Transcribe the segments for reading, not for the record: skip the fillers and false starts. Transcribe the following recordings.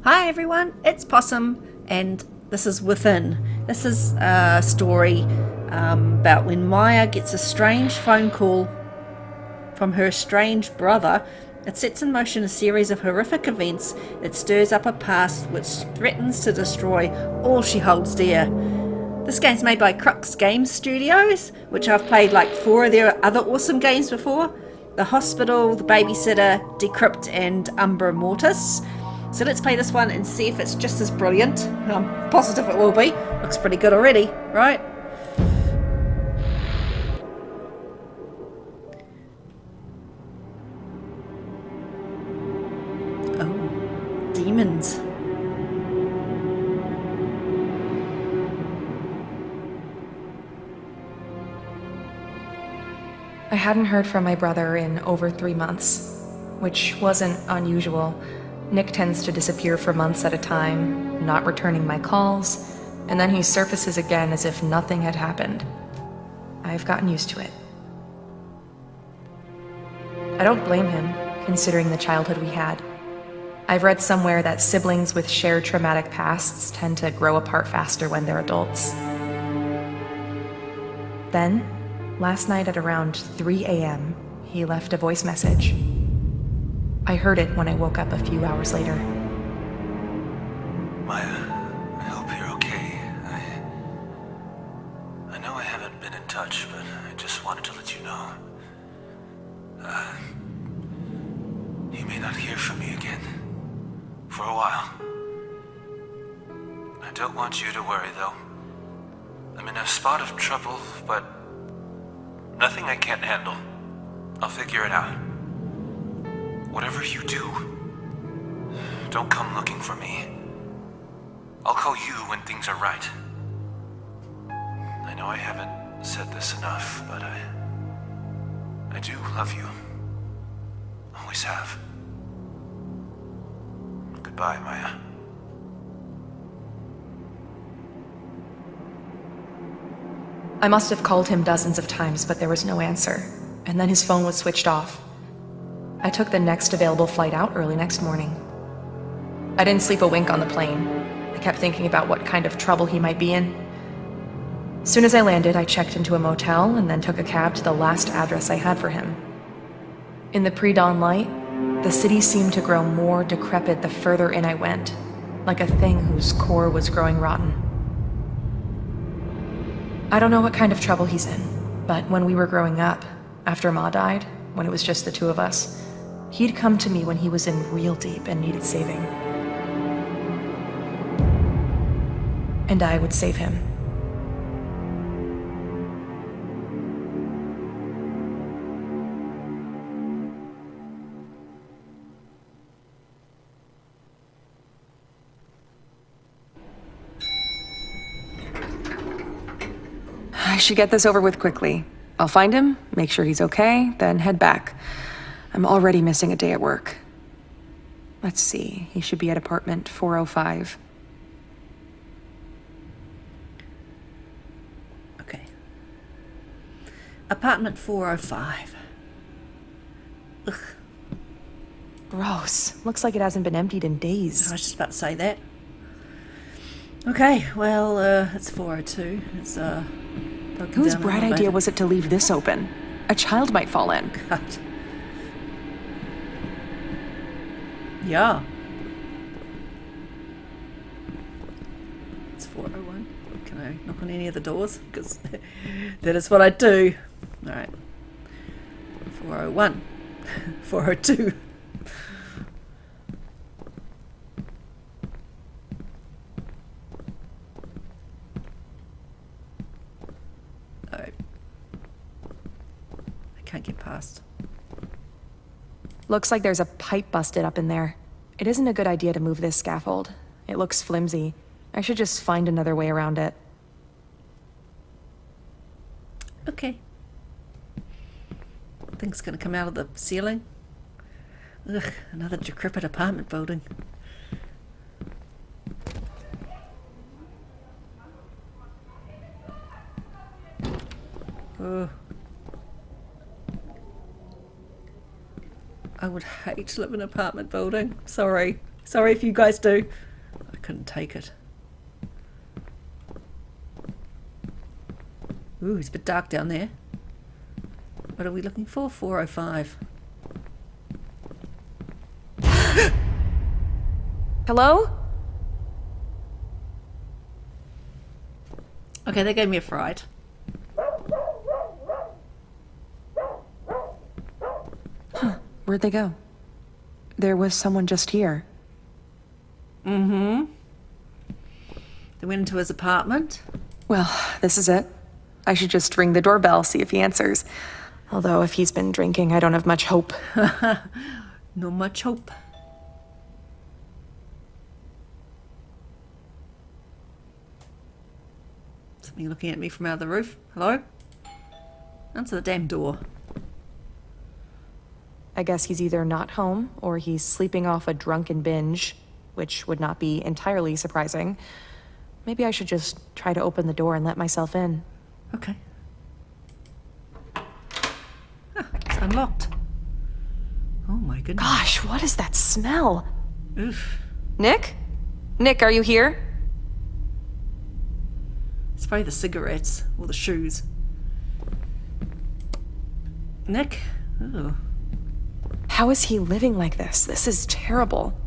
Hi everyone, it's Possum, and this is Within. This is a story about when Maya gets a strange phone call from her estranged brother. It sets in motion a series of horrific events that stirs up a past which threatens to destroy all she holds dear. This game's made by Crux Game Studios, which I've played like 4 of their other awesome games before. The Hospital, The Babysitter, Decrypt, and Umbra Mortis. So let's play this one and see if it's just as brilliant. I'm positive it will be. Looks pretty good already, right? Oh, demons. I hadn't heard from my brother in over 3 months, which wasn't unusual. Nick tends to disappear for months at a time, not returning my calls, and then he surfaces again as if nothing had happened. I've gotten used to it. I don't blame him, considering the childhood we had. I've read somewhere that siblings with shared traumatic pasts tend to grow apart faster when they're adults. Then, last night at around 3 a.m., he left a voice message. I heard it when I woke up a few hours later. Maya, I hope you're okay. I know I haven't been in touch, but I just wanted to let you know. You may not hear from me again. For a while. I don't want you to worry, though. I'm in a spot of trouble, but nothing I can't handle. I'll figure it out. Whatever you do, don't come looking for me. I'll call you when things are right. I know I haven't said this enough, but I do love you. Always have. Goodbye, Maya. I must have called him dozens of times, but there was no answer, and then his phone was switched off. I took the next available flight out early next morning. I didn't sleep a wink on the plane. I kept thinking about what kind of trouble he might be in. Soon as I landed, I checked into a motel and then took a cab to the last address I had for him. In the pre-dawn light, the city seemed to grow more decrepit the further in I went, like a thing whose core was growing rotten. I don't know what kind of trouble he's in, but when we were growing up, after Ma died, when it was just the two of us, he'd come to me when he was in real deep and needed saving. And I would save him. I should get this over with quickly. I'll find him, make sure he's okay, then head back. I'm already missing a day at work. Let's see, he should be at apartment 405. Okay. Apartment 405. Ugh. Gross. Looks like it hasn't been emptied in days. I was just about to say that. Okay, well, it's 402. It's, broken Whose down a bright little idea bit. was it to leave this open? A child might fall in. God. Yeah. It's 401. Can I knock on any of the doors? Because that is what I do. Alright. 401. 402. Alright. I can't get past. Looks like there's a pipe busted up in there. It isn't a good idea to move this scaffold. It looks flimsy. I should just find another way around it. Okay. Thing's gonna come out of the ceiling. Ugh, another decrepit apartment building. Ugh. I would hate to live in an apartment building. Sorry. Sorry if you guys do. I couldn't take it. Ooh, it's a bit dark down there. What are we looking for? 405. Hello? Okay, they gave me a fright. Where'd they go? There was someone just here. Mm-hmm. They went into his apartment. Well, this is it. I should just ring the doorbell, see if he answers. Although if he's been drinking, I don't have much hope. Not much hope. Something looking at me from out of the roof. Hello? Answer the damn door. I guess he's either not home or he's sleeping off a drunken binge, which would not be entirely surprising. Maybe I should just try to open the door and let myself in. Okay. It's unlocked. Oh my goodness. Gosh, what is that smell? Oof. Nick? Nick, are you here? It's probably the cigarettes or the shoes. Nick? Ooh. How is he living like this? This is terrible.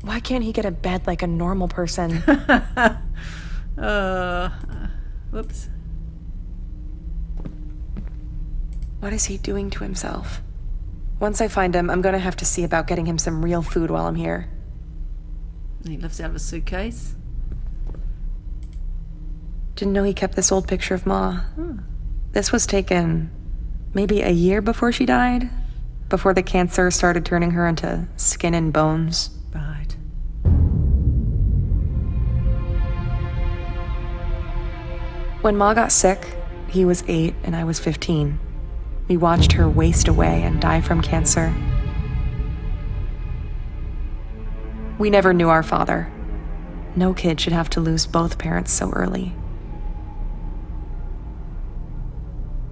Why can't he get a bed like a normal person? Whoops. What is he doing to himself? Once I find him, I'm gonna have to see about getting him some real food while I'm here. He lifts out of a suitcase. Didn't know he kept this old picture of Ma. This was taken maybe a year before she died, before the cancer started turning her into skin and bones. Right. When Ma got sick, he was 8 and I was 15. We watched her waste away and die from cancer. We never knew our father. No kid should have to lose both parents so early.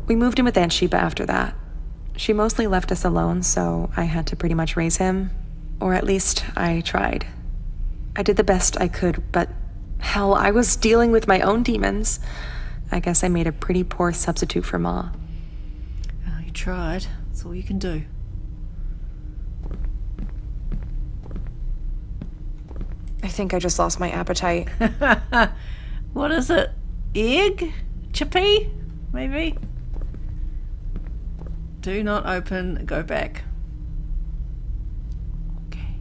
We moved in with Aunt Sheba after that. She mostly left us alone, so I had to pretty much raise him. Or at least I tried. I did the best I could, but hell, I was dealing with my own demons. I guess I made a pretty poor substitute for Ma. Oh, you tried. That's all you can do. I think I just lost my appetite. What is it? Egg? Chippy? Maybe? Do not open. Go back. Okay.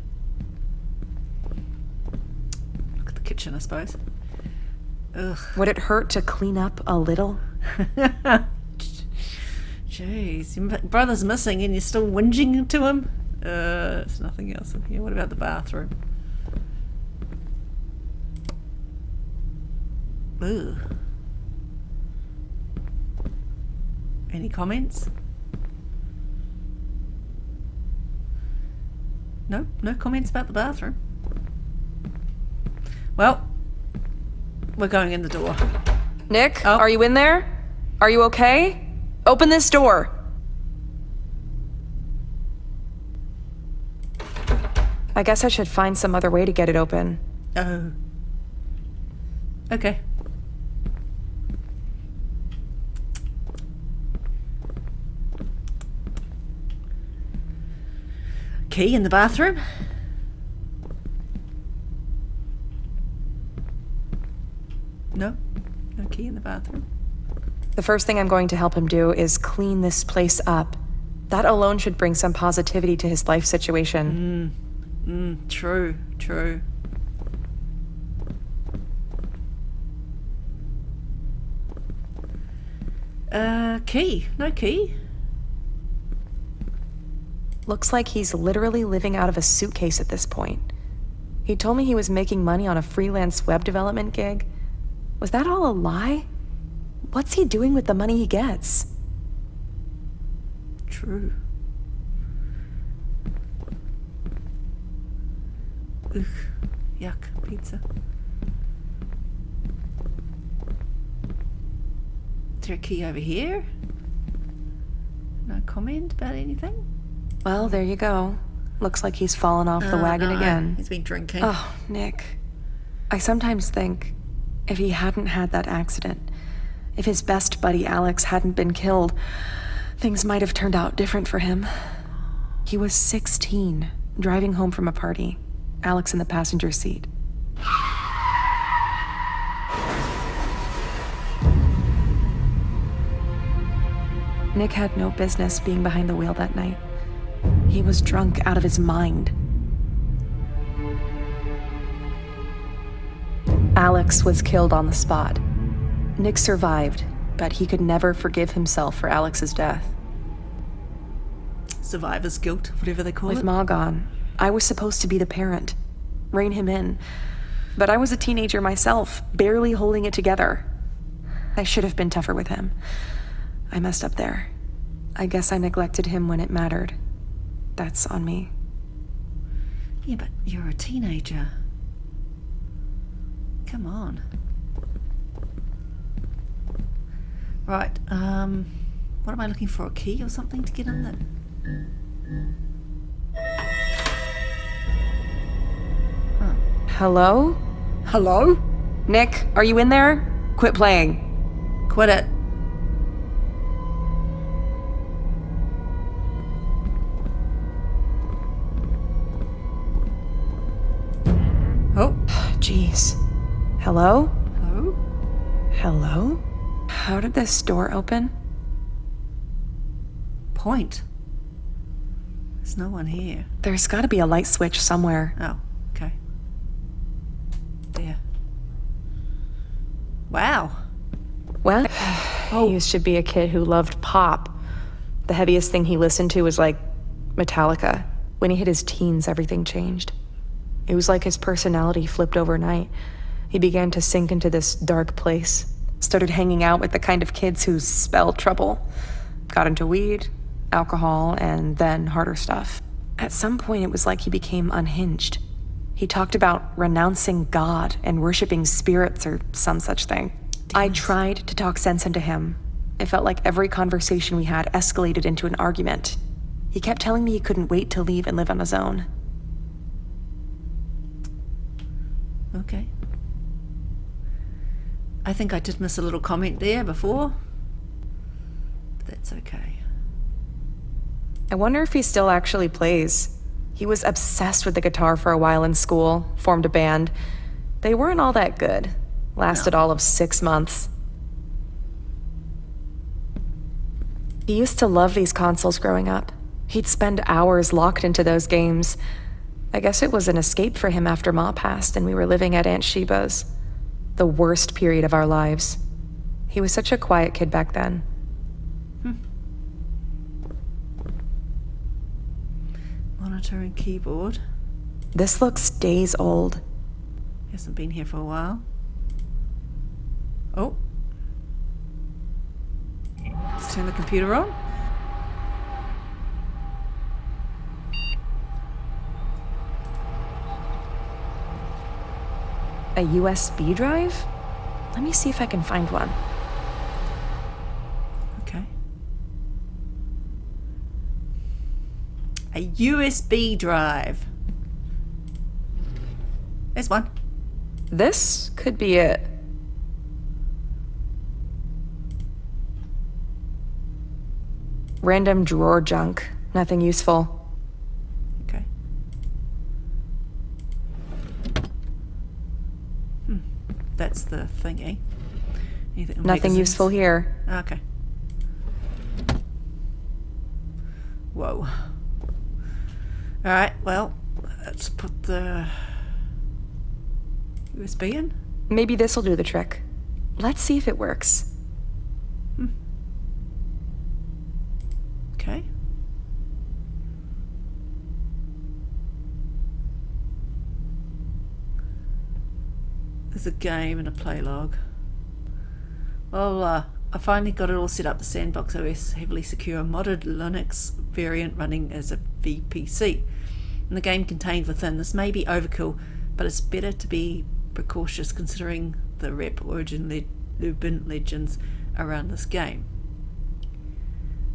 Look at the kitchen, I suppose. Ugh. Would it hurt to clean up a little? Jeez, your brother's missing and you're still whinging to him? There's nothing else in here. What about the bathroom? Ugh. Any comments? No? No comments about the bathroom? Well, we're going in the door. Nick, Oh. are you in there? Are you okay? Open this door. I guess I should find some other way to get it open. Oh. Okay. Key in the bathroom? No? No key in the bathroom? The first thing I'm going to help him do is clean this place up. That alone should bring some positivity to his life situation. True, true. Key. No key. Looks like he's literally living out of a suitcase at this point. He told me he was making money on a freelance web development gig. Was that all a lie? What's he doing with the money he gets? True. Ugh. Yuck. Pizza. Is there a key over here? No comment about anything? Well, there you go. Looks like he's fallen off the wagon No, again. He's been drinking. Oh, Nick. I sometimes think if he hadn't had that accident, if his best buddy Alex hadn't been killed, things might have turned out different for him. He was 16, driving home from a party. Alex in the passenger seat. Nick had no business being behind the wheel that night. He was drunk out of his mind. Alex was killed on the spot. Nick survived, but he could never forgive himself for Alex's death. Survivor's guilt, whatever they call With it. Ma gone, I was supposed to be the parent, rein him in. But I was a teenager myself, barely holding it together. I should have been tougher with him. I messed up there. I guess I neglected him when it mattered. That's on me. Yeah, but you're a teenager. Come on. Right, what am I looking for? A key or something to get in there? Huh. Hello? Hello? Nick, are you in there? Quit playing. Quit it. Oh. Jeez. Hello? Hello? Hello? How did this door open? Point. There's no one here. There's gotta be a light switch somewhere. Oh, okay. There. Wow. Well, he used to be a kid who loved pop. The heaviest thing he listened to was like Metallica. When he hit his teens, everything changed. It was like his personality flipped overnight. He began to sink into this dark place. Started hanging out with the kind of kids who spell trouble. Got into weed, alcohol, and then harder stuff. At some point, it was like he became unhinged. He talked about renouncing God and worshiping spirits or some such thing. I tried to talk sense into him. It felt like every conversation we had escalated into an argument. He kept telling me he couldn't wait to leave and live on his own. Okay. I think I did miss a little comment there before. But that's okay. I wonder if he still actually plays. He was obsessed with the guitar for a while in school, formed a band. They weren't all that good. Lasted all of 6 months. He used to love these consoles growing up. He'd spend hours locked into those games. I guess it was an escape for him after Ma passed and we were living at Aunt Sheba's. The worst period of our lives. He was such a quiet kid back then. Monitor and keyboard. This looks days old. Hasn't been here for a while. Oh. Let's turn the computer on. A USB drive? Let me see if I can find one. Okay. A USB drive. There's one. This could be it. Random drawer junk. Nothing useful. Okay. That's the thingy. Nothing magazines? useful here. Okay. Whoa. Alright, well, let's put the USB in. Maybe this'll do the trick. Let's see if it works. Okay. There's a game and a play log. Well, I finally got it all set up. The Sandbox OS heavily secure modded Linux variant running as a VPC. And the game contained within. This may be overkill, but it's better to be precautious considering the rep origin Lubin legends around this game.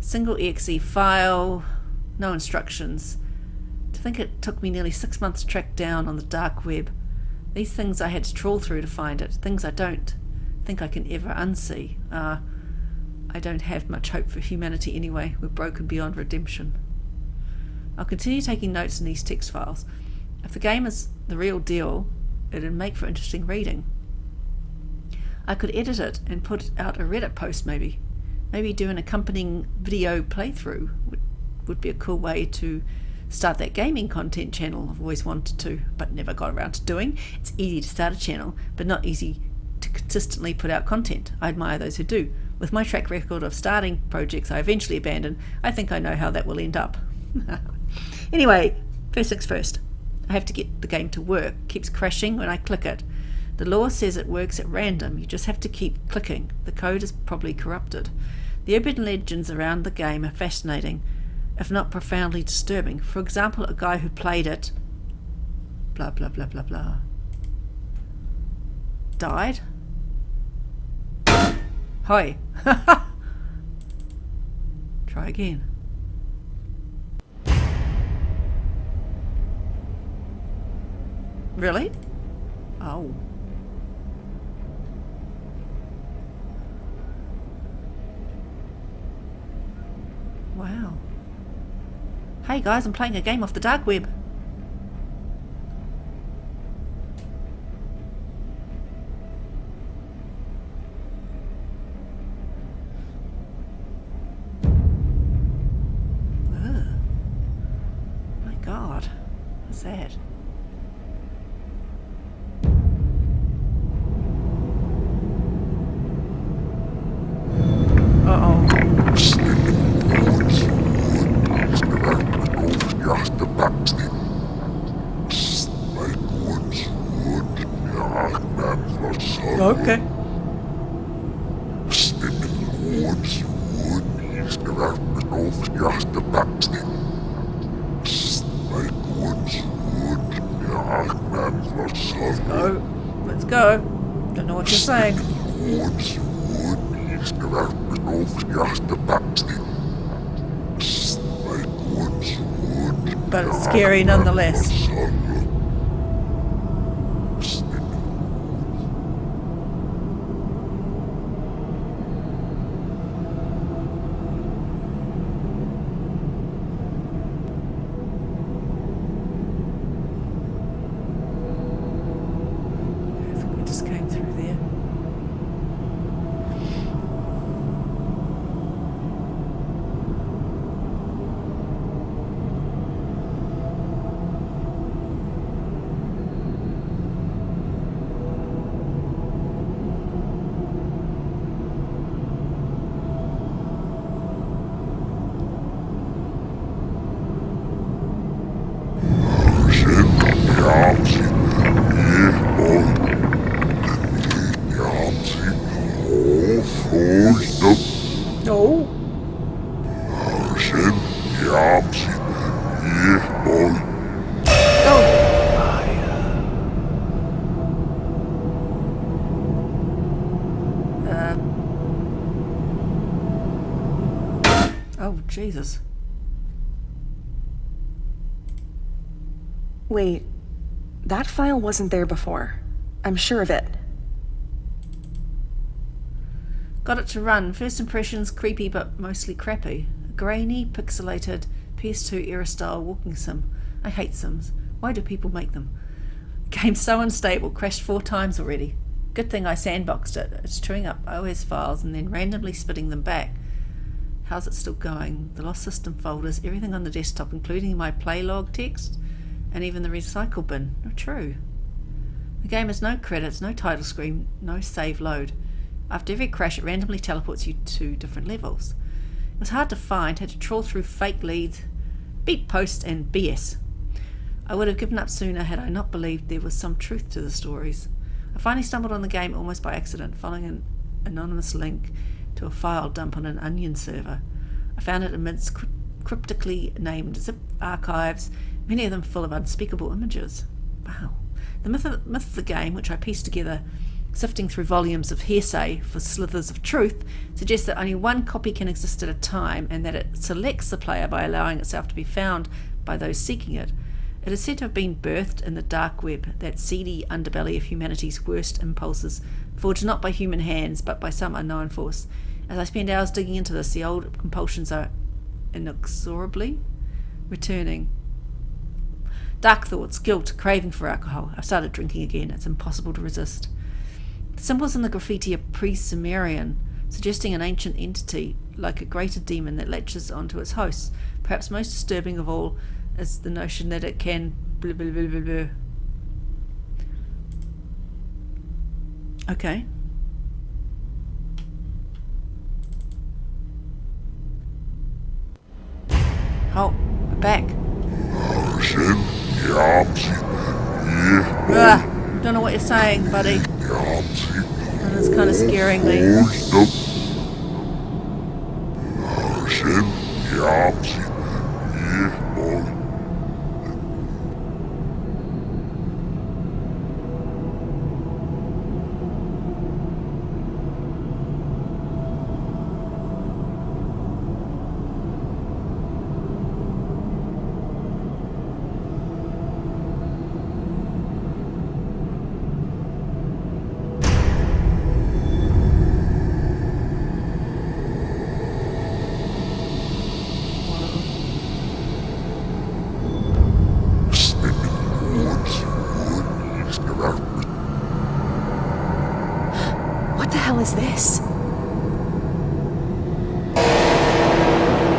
Single exe file, no instructions. To think it took me nearly 6 months to track down on the dark web. These things I had to trawl through to find it, things I don't think I can ever unsee. I don't have much hope for humanity anyway. We're broken beyond redemption. I'll continue taking notes in these text files. If the game is the real deal, it'd make for interesting reading. I could edit it and put out a Reddit post maybe. Maybe do an accompanying video playthrough would be a cool way to start that gaming content channel I've always wanted to, but never got around to doing. It's easy to start a channel, but not easy to consistently put out content. I admire those who do. With my track record of starting projects I eventually abandon, I think I know how that will end up. Anyway, first things first. I have to get the game to work. It keeps crashing when I click it. The lore says it works at random. You just have to keep clicking. The code is probably corrupted. The urban legends around the game are fascinating, if not profoundly disturbing. For example, a guy who played it, blah blah blah blah blah, died. Hi. Try again. Really? Oh. Wow. Hey guys, I'm playing a game off the dark web. Ugh. My God. What's that? Okay. Let's go. Don't know what you're saying. But it's scary nonetheless. Came through there. No. Oh, Jesus. Wait, that file wasn't there before. I'm sure of it. Got it to run. First impressions, creepy but mostly crappy. A grainy, pixelated PS2 era style walking sim. I hate sims. Why do people make them? Game's so unstable, crashed 4 times already. Good thing I sandboxed it. It's chewing up OS files and then randomly spitting them back. How's it still going? The lost system folders, everything on the desktop, including my play log text, and even the recycle bin. Not true. The game has no credits, no title screen, no save load. After every crash, it randomly teleports you to different levels. It was hard to find, had to trawl through fake leads, beat posts, and BS. I would have given up sooner had I not believed there was some truth to the stories. I finally stumbled on the game almost by accident, following an anonymous link to a file dump on an Onion server. I found it amidst cryptically named zip archives, many of them full of unspeakable images. Wow. The myth of the game, which I pieced together Sifting through volumes of hearsay for slithers of truth suggests that only one copy can exist at a time, and that it selects the player by allowing itself to be found by those seeking it. It is said to have been birthed in the dark web, that seedy underbelly of humanity's worst impulses, forged not by human hands but by some unknown force. As I spend hours digging into this, the old compulsions are inexorably returning. Dark thoughts, guilt, craving for alcohol. I've started drinking again. It's impossible to resist. The symbols in the graffiti are pre-Sumerian, suggesting an ancient entity, like a greater demon that latches onto its hosts. Perhaps most disturbing of all is the notion that it can blah blah blah blah blah. Okay. Oh, we're back. Don't know what you're saying, buddy. And it's kind of scaring me. What the hell is this?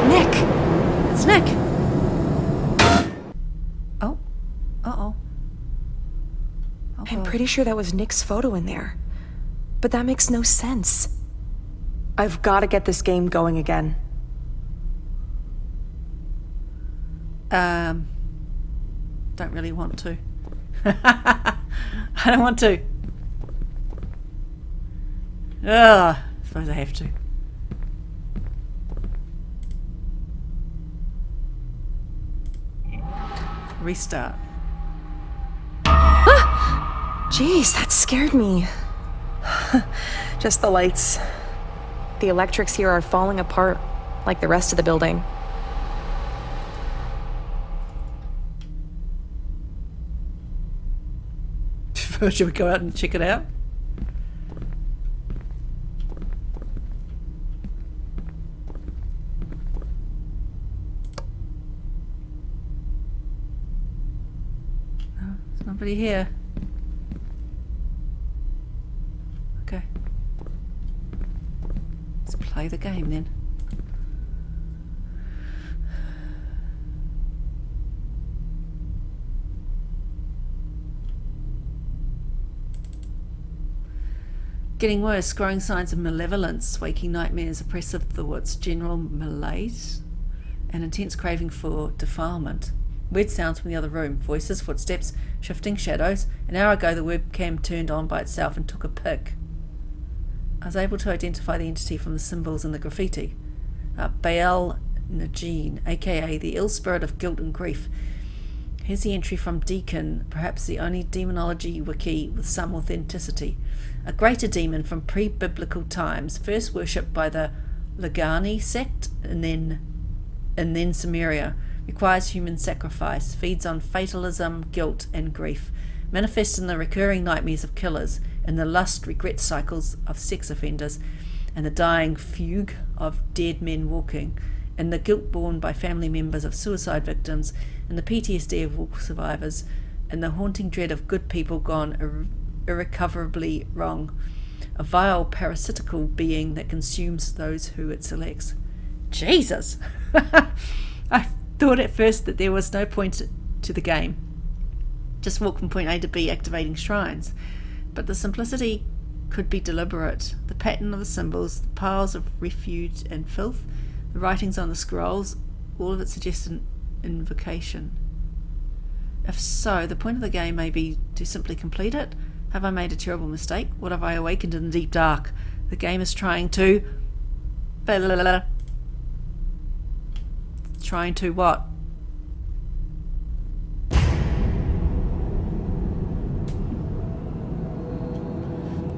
Nick! It's Nick! Oh. Uh-oh. I'm pretty sure that was Nick's photo in there. But that makes no sense. I've got to get this game going again. Don't really want to. I don't want to. Ugh, I suppose I have to. Restart. Jeez, that scared me. Just the lights. The electrics here are falling apart, like the rest of the building. Should we go out and check it out? No, there's nobody here. Okay. Let's play the game then. Getting worse, growing signs of malevolence, waking nightmares, oppressive thoughts, general malaise, and intense craving for defilement. Weird sounds from the other room, voices, footsteps, shifting shadows. An hour ago the webcam turned on by itself and took a pic. I was able to identify the entity from the symbols in the graffiti. Baal Najin, aka the ill spirit of guilt and grief. Here's the entry from Deacon, perhaps the only demonology wiki with some authenticity. A greater demon from pre-biblical times, first worshipped by the Lagani sect and then Sumeria, requires human sacrifice, feeds on fatalism, guilt and grief, manifests in the recurring nightmares of killers, in the lust regret cycles of sex offenders, and the dying fugue of dead men walking, and the guilt borne by family members of suicide victims, and the PTSD of war survivors, and the haunting dread of good people gone irrecoverably wrong, a vile parasitical being that consumes those who it selects. Jesus! I thought at first that there was no point to the game. Just walk from point A to B activating shrines. But the simplicity could be deliberate. The pattern of the symbols, the piles of refuse and filth, the writings on the scrolls, all of it suggests an invocation. If so, the point of the game may be to simply complete it. Have I made a terrible mistake? What have I awakened in the deep dark? The game is trying to... Trying to what?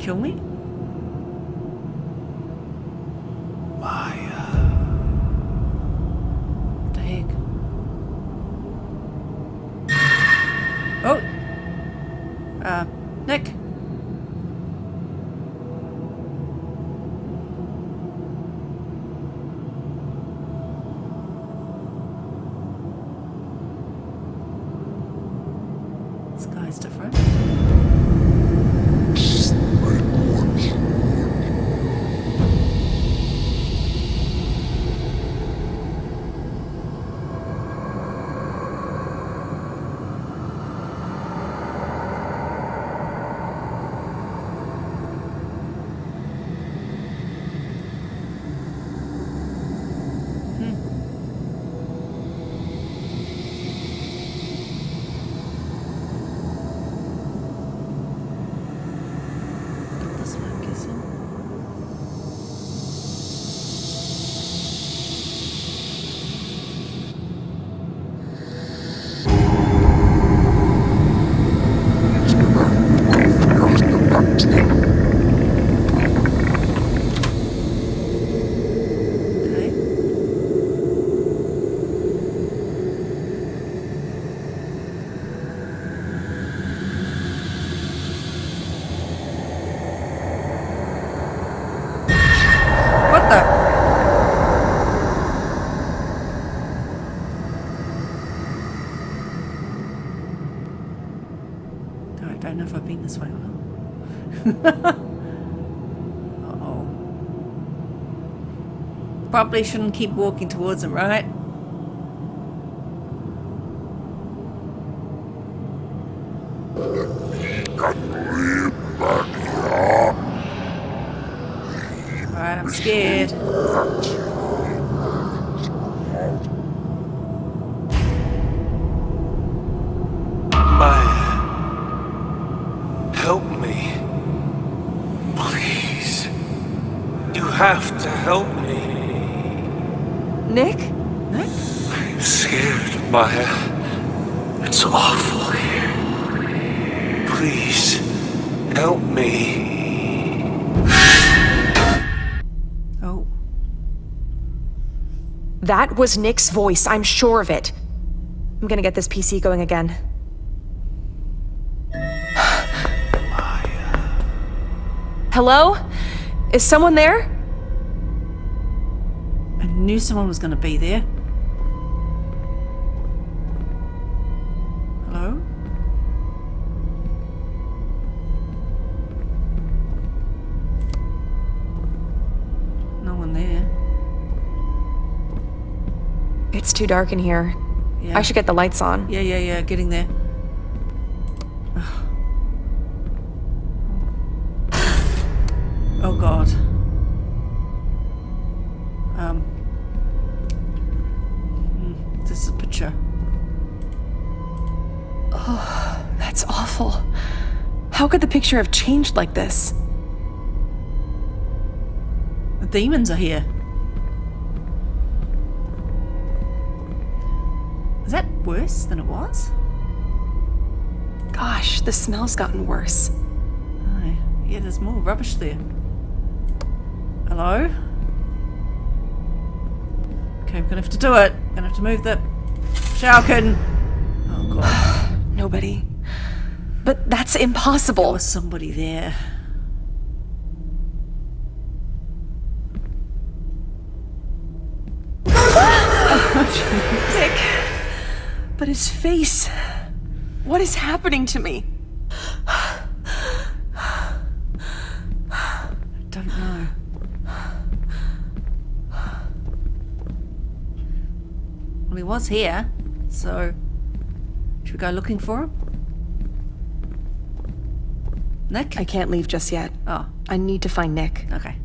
kill me? Maya. What the heck? Oh! Nick? This guy's different. This one, I'm guessing. Okay. What the? I don't know if I've been this way or not. Uh-oh. Probably shouldn't keep walking towards him, right? Alright, I'm scared. Maya. Help me. Please. You have to help me. Nick? Nick? I'm scared, Maya. It's awful here. Please. Help me. Oh. That was Nick's voice, I'm sure of it. I'm gonna get this PC going again. Hello? Is someone there? I knew someone was going to be there. Hello? No one there. It's too dark in here. Yeah. I should get the lights on. Yeah, getting there. Oh god. This is a picture. Oh, that's awful. How could the picture have changed like this? The demons are here. Is that worse than it was? Gosh, the smell's gotten worse. Oh, yeah, there's more rubbish there. Hello? Okay, we're gonna have to do it. We're gonna have to move the shower curtain. Oh god. Nobody. But that's impossible. There was somebody there. Nick. But his face. What is happening to me? Don't know. Well, he was here, so should we go looking for him? Nick? I can't leave just yet. Oh, I need to find Nick. okay.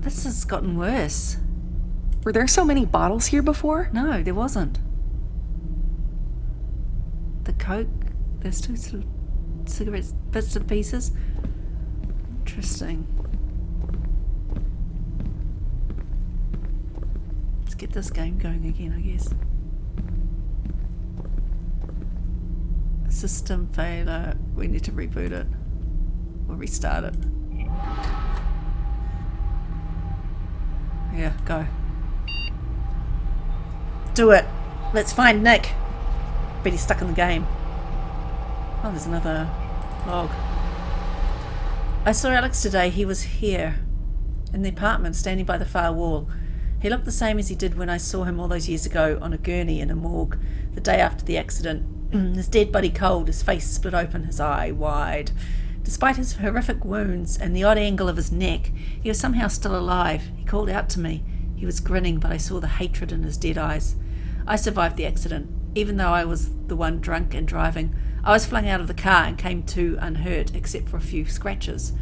This has gotten worse. Were there so many bottles here before? No, there wasn't. The Coke, there's two cigarettes, bits and pieces. Interesting. Let's get this game going again, I guess. System failure. We need to reboot it. We'll restart it. Yeah, go. Do it. Let's find Nick. Bet he's stuck in the game. Oh, there's another log. I saw Alex today. He was here in the apartment, standing by the far wall. He looked the same as he did when I saw him all those years ago on a gurney in a morgue the day after the accident. His dead body cold, his face split open, his eye wide. Despite his horrific wounds and the odd angle of his neck, he was somehow still alive. He called out to me. He was grinning, but I saw the hatred in his dead eyes. I survived the accident. Even though I was the one drunk and driving, I was flung out of the car and came to unhurt, except for a few scratches.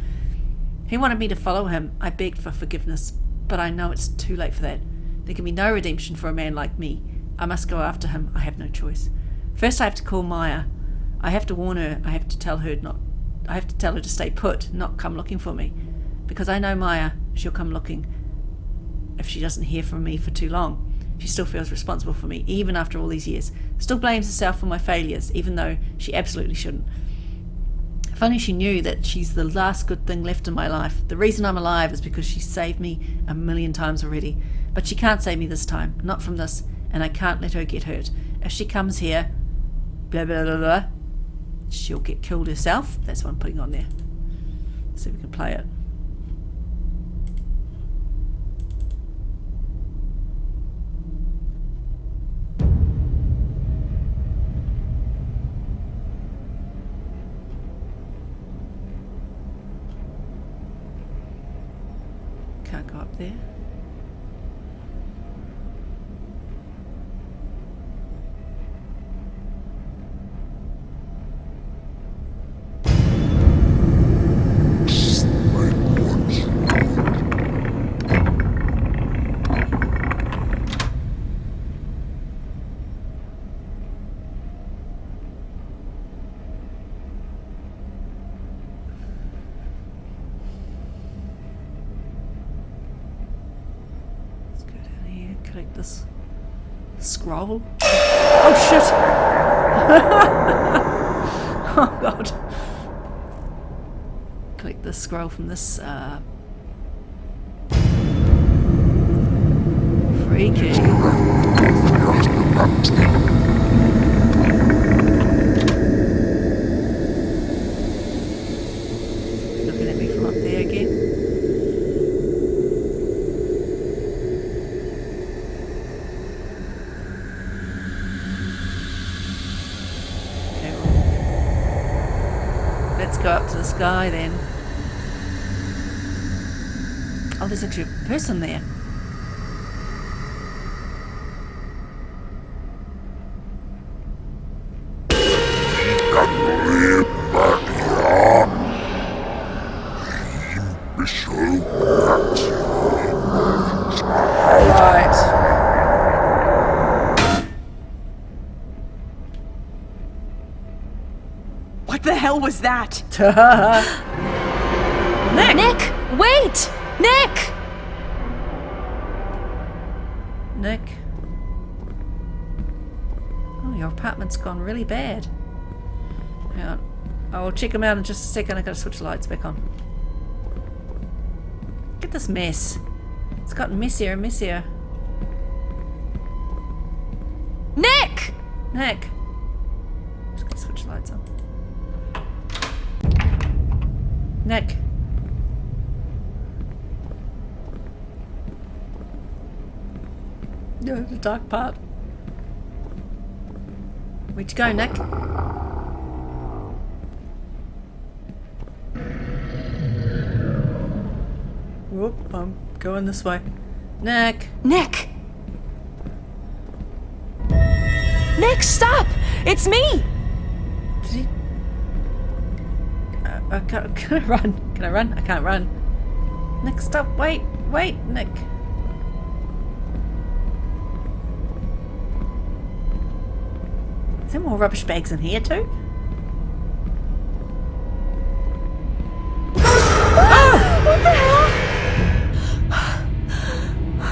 He wanted me to follow him. I begged for forgiveness, but I know it's too late for that. There can be no redemption for a man like me. I must go after him. I have no choice. First I have to call Maya. I have to warn her. I have to tell her to stay put, not come looking for me. Because I know Maya, she'll come looking. If she doesn't hear from me for too long, she still feels responsible for me, even after all these years. Still blames herself for my failures, even though she absolutely shouldn't. If only she knew that she's the last good thing left in my life. The reason I'm alive is because she saved me 1,000,000 times already. But she can't save me this time, not from this, and I can't let her get hurt. If she comes here, blah blah blah blah, she'll get killed herself. That's what I'm putting on there. Let's see if we can play it. Can't go up there. Collect this scroll. Oh shit! Oh god! Collect this scroll from this freaky. Looking at me from up there again. Let's go up to the sky then. Oh, there's actually a person there. What the hell was that? Nick! Nick! Wait! Nick! Nick? Oh, your apartment's gone really bad. Hang on. I'll check them out in just a second. I gotta switch the lights back on. Look at this mess. It's gotten messier and messier. Nick! Nick! Just gonna switch the lights on. Nick. No, the dark part. Where'd you go, Nick? Whoop, I'm going this way. Nick! Nick! Nick, stop! It's me! Did he... can I run? Can I run? I can't run. Nick, stop. Wait, Nick. Is there more rubbish bags in here too? Ah! What the hell?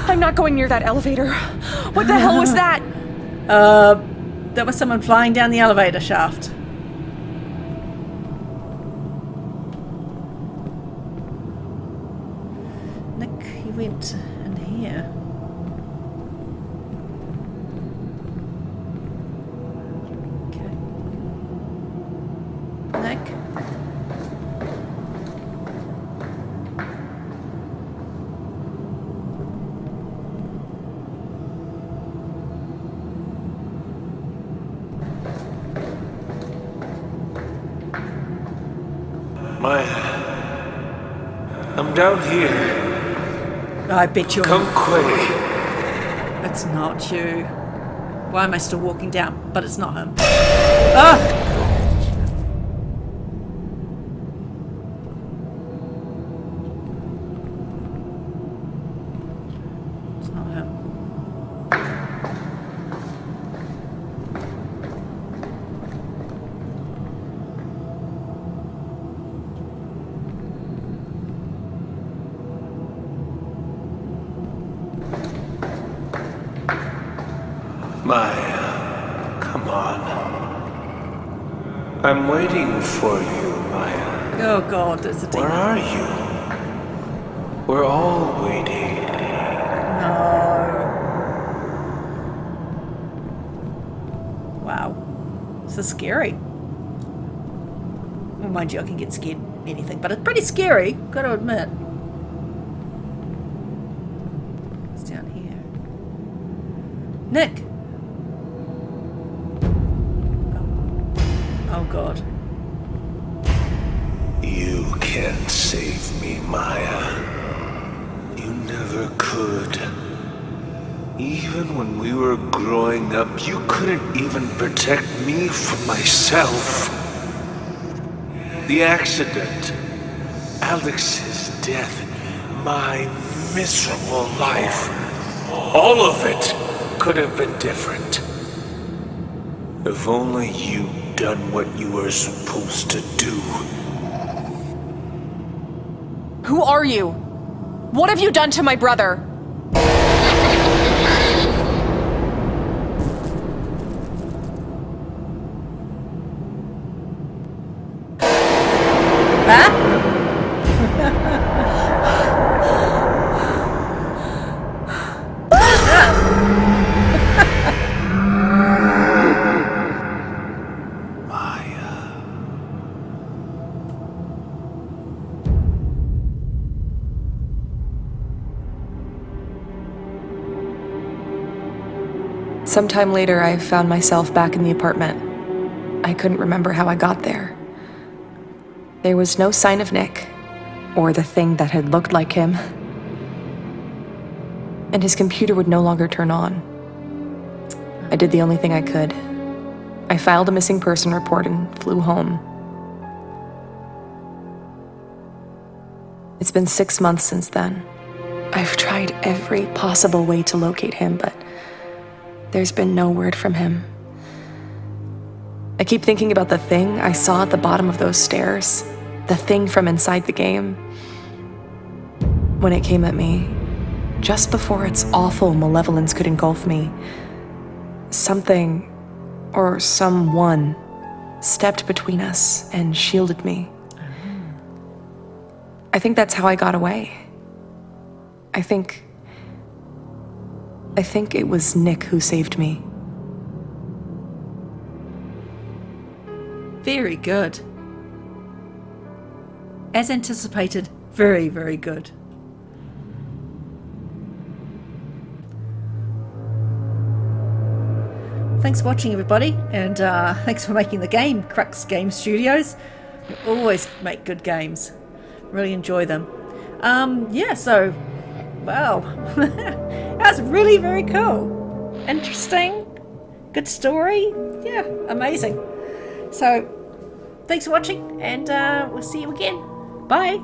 I'm not going near that elevator. What the hell was that? That was someone flying down the elevator shaft. Maya, I'm down here. I bet you're... Come quick. It's not you. Why am I still walking down? But it's not him. Ah! It's not him. Maya, come on. I'm waiting for you, Maya. Oh god, there's a Where demon. are you? We're all waiting. No. Wow. This is scary. Well, mind you, I can get scared anything, but it's pretty scary, gotta admit. It's down here. Nick! Oh god. You can't save me, Maya. You never could. Even when we were growing up, you couldn't even protect me from myself. The accident, Alex's death, my miserable life, all of it could have been different. If only you'd done what you were supposed to do. Who are you? What have you done to my brother? Huh? Sometime later, I found myself back in the apartment. I couldn't remember how I got there. There was no sign of Nick, or the thing that had looked like him. And his computer would no longer turn on. I did the only thing I could. I filed a missing person report and flew home. It's been 6 months since then. I've tried every possible way to locate him, but there's been no word from him. I keep thinking about the thing I saw at the bottom of those stairs, the thing from inside the game. When it came at me, just before its awful malevolence could engulf me, something or someone stepped between us and shielded me. I think that's how I got away. I think it was Nick who saved me. Very good. As anticipated, very, very good. Thanks for watching, everybody, and thanks for making the game, Crux Game Studios. You always make good games. Really enjoy them. Yeah, so, wow. That's really very cool. Interesting. Good story. Yeah, amazing. So, thanks for watching, and we'll see you again. Bye.